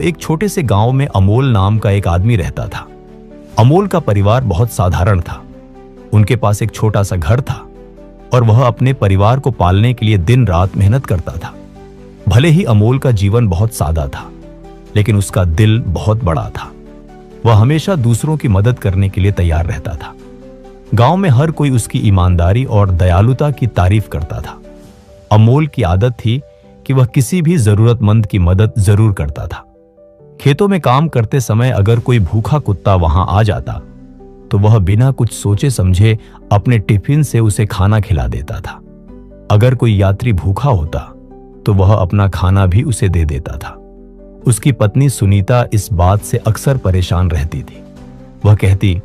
एक छोटे से गांव में अमोल नाम का एक आदमी रहता था। अमोल का परिवार बहुत साधारण था। उनके पास एक छोटा सा घर था और वह अपने परिवार को पालने के लिए दिन रात मेहनत करता था। भले ही अमोल का जीवन बहुत सादा था, लेकिन उसका दिल बहुत बड़ा था। वह हमेशा दूसरों की मदद करने के लिए तैयार रहता था। गांव में हर कोई उसकी ईमानदारी और दयालुता की तारीफ करता था। अमोल की आदत थी कि वह किसी भी जरूरतमंद की मदद जरूर करता था। खेतों में काम करते समय अगर कोई भूखा कुत्ता वहां आ जाता तो वह बिना कुछ सोचे समझे अपने टिफिन से उसे खाना खिला देता था। अगर कोई यात्री भूखा होता तो वह अपना खाना भी उसे दे देता था। उसकी पत्नी सुनीता इस बात से अक्सर परेशान रहती थी। वह कहती,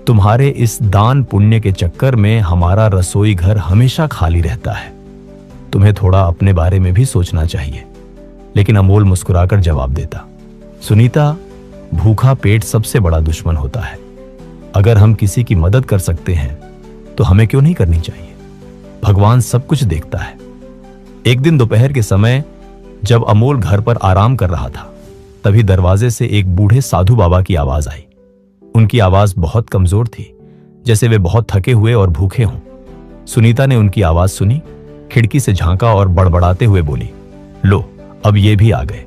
तुम्हारे इस दान पुण्य के चक्कर में हमारा रसोई घर हमेशा खाली रहता है। तुम्हें थोड़ा अपने बारे में भी सोचना चाहिए। लेकिन अमोल मुस्कुराकर जवाब देता, सुनीता, भूखा पेट सबसे बड़ा दुश्मन होता है। अगर हम किसी की मदद कर सकते हैं तो हमें क्यों नहीं करनी चाहिए? भगवान सब कुछ देखता है। एक दिन दोपहर के समय जब अमोल घर पर आराम कर रहा था, तभी दरवाजे से एक बूढ़े साधु बाबा की आवाज आई। उनकी आवाज बहुत कमजोर थी, जैसे वे बहुत थके हुए और भूखे हों। सुनीता ने उनकी आवाज सुनी, खिड़की से झांका और बड़बड़ाते हुए बोली, लो, अब ये भी आ गए।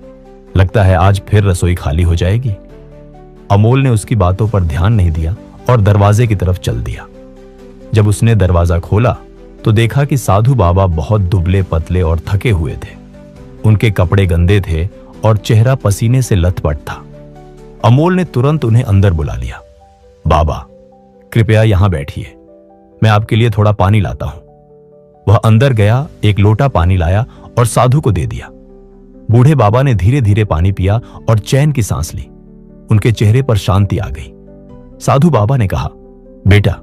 लगता है आज फिर रसोई खाली हो जाएगी। अमोल ने उसकी बातों पर ध्यान नहीं दिया और दरवाजे की तरफ चल दिया। जब उसने दरवाजा खोला तो देखा कि साधु बाबा बहुत दुबले पतले और थके हुए थे। उनके कपड़े गंदे थे और चेहरा पसीने से लथपथ था। अमोल ने तुरंत उन्हें अंदर बुला लिया। बाबा, कृपया यहां बैठिए, मैं आपके लिए थोड़ा पानी लाता हूं। वह अंदर गया, एक लोटा पानी लाया और साधु को दे दिया। बूढ़े बाबा ने धीरे धीरे पानी पिया और चैन की सांस ली। उनके चेहरे पर शांति आ गई। साधु बाबा ने कहा, बेटा,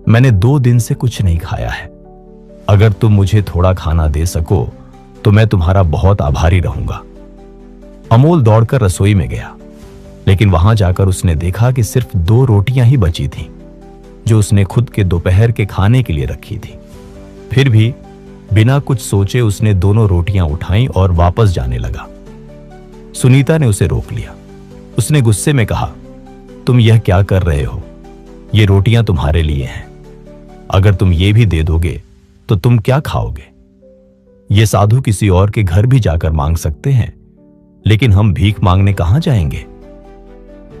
मैंने 2 दिन से कुछ नहीं खाया है। अगर तुम मुझे थोड़ा खाना दे सको तो मैं तुम्हारा बहुत आभारी रहूंगा। अमोल दौड़कर रसोई में गया, लेकिन वहां जाकर उसने देखा कि सिर्फ 2 रोटियां ही बची थीं, जो उसने खुद के दोपहर के खाने के लिए रखी थी। फिर भी बिना कुछ सोचे उसने दोनों रोटियां उठाईं और वापस जाने लगा। सुनीता ने उसे रोक लिया। उसने गुस्से में कहा, तुम यह क्या कर रहे हो? ये रोटियां तुम्हारे लिए हैं। अगर तुम ये भी दे दोगे तो तुम क्या खाओगे? ये साधु किसी और के घर भी जाकर मांग सकते हैं, लेकिन हम भीख मांगने कहां जाएंगे?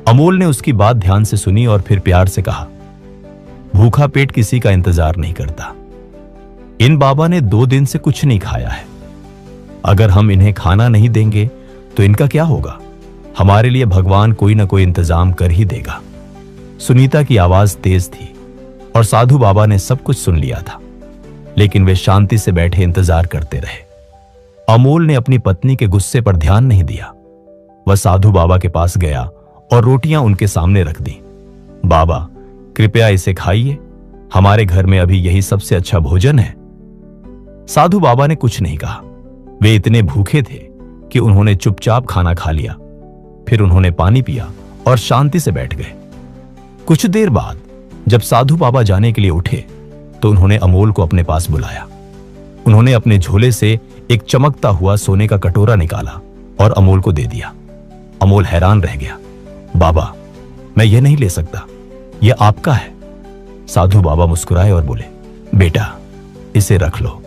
अमोल ने उसकी बात ध्यान से सुनी और फिर प्यार से कहा, भूखा पेट किसी का इंतजार नहीं करता। इन बाबा ने 2 दिन से कुछ नहीं खाया है। अगर हम इन्हें खाना नहीं देंगे तो इनका क्या होगा? हमारे लिए भगवान कोई ना कोई इंतजाम कर ही देगा। सुनीता की आवाज तेज थी और साधु बाबा ने सब कुछ सुन लिया था, लेकिन वे शांति से बैठे इंतजार करते रहे। अमोल ने अपनी पत्नी के गुस्से पर ध्यान नहीं दिया। वह साधु बाबा के पास गया और रोटियां उनके सामने रख दी। बाबा, कृपया इसे खाइए, हमारे घर में अभी यही सबसे अच्छा भोजन है। साधु बाबा ने कुछ नहीं कहा। वे इतने भूखे थे कि उन्होंने चुपचाप खाना खा लिया। फिर उन्होंने पानी पिया और शांति से बैठ गए। कुछ देर बाद जब साधु बाबा जाने के लिए उठे तो उन्होंने अमोल को अपने पास बुलाया। उन्होंने अपने झोले से एक चमकता हुआ सोने का कटोरा निकाला और अमोल को दे दिया। अमोल हैरान रह गया। बाबा, मैं यह नहीं ले सकता, यह आपका है। साधु बाबा मुस्कुराए और बोले, बेटा, इसे रख लो।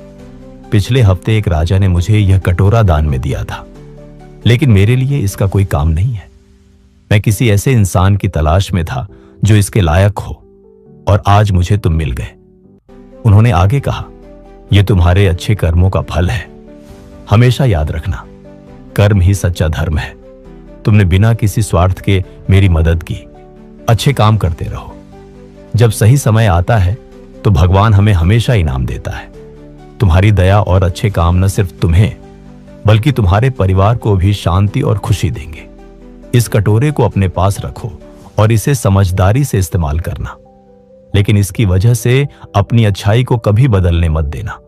पिछले हफ्ते एक राजा ने मुझे यह कटोरा दान में दिया था, लेकिन मेरे लिए इसका कोई काम नहीं है। मैं किसी ऐसे इंसान की तलाश में था जो इसके लायक हो, और आज मुझे तुम मिल गए। उन्होंने आगे कहा, यह तुम्हारे अच्छे कर्मों का फल है। हमेशा याद रखना, कर्म ही सच्चा धर्म है। तुमने बिना किसी स्वार्थ के मेरी मदद की। अच्छे काम करते रहो। जब सही समय आता है तो भगवान हमें हमेशा इनाम देता है। तुम्हारी दया और अच्छे काम न सिर्फ तुम्हें बल्कि तुम्हारे परिवार को भी शांति और खुशी देंगे। इस कटोरे को अपने पास रखो और इसे समझदारी से इस्तेमाल करना, लेकिन इसकी वजह से अपनी अच्छाई को कभी बदलने मत देना।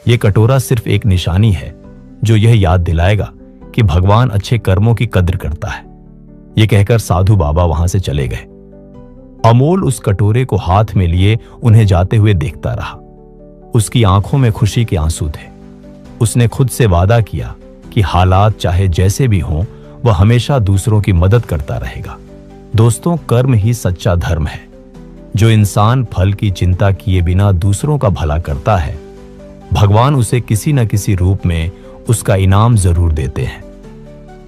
यह कटोरा सिर्फ एक निशानी है जो यह याद दिलाएगा कि भगवान अच्छे कर्मों की कद्र करता है। यह कहकर साधु बाबा वहां से चले गए। अमोल उस कटोरे को हाथ में लिए उन्हें जाते हुए देखता रहा। उसकी आंखों में खुशी के आंसू थे। उसने खुद से वादा किया कि हालात चाहे जैसे भी हों, वह हमेशा दूसरों की मदद करता रहेगा। दोस्तों, कर्म ही सच्चा धर्म है। जो इंसान फल की चिंता किए बिना दूसरों का भला करता है, भगवान उसे किसी न किसी रूप में उसका इनाम जरूर देते हैं।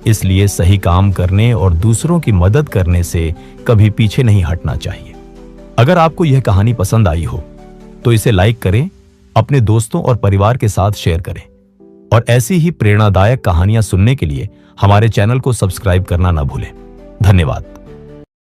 इसलिए सही काम करने और दूसरों की मदद करने से कभी पीछे नहीं हटना चाहिए। अगर आपको यह कहानी पसंद आई हो तो इसे लाइक करें, अपने दोस्तों और परिवार के साथ शेयर करें और ऐसी ही प्रेरणादायक कहानियां सुनने के लिए हमारे चैनल को सब्सक्राइब करना न भूलें। धन्यवाद।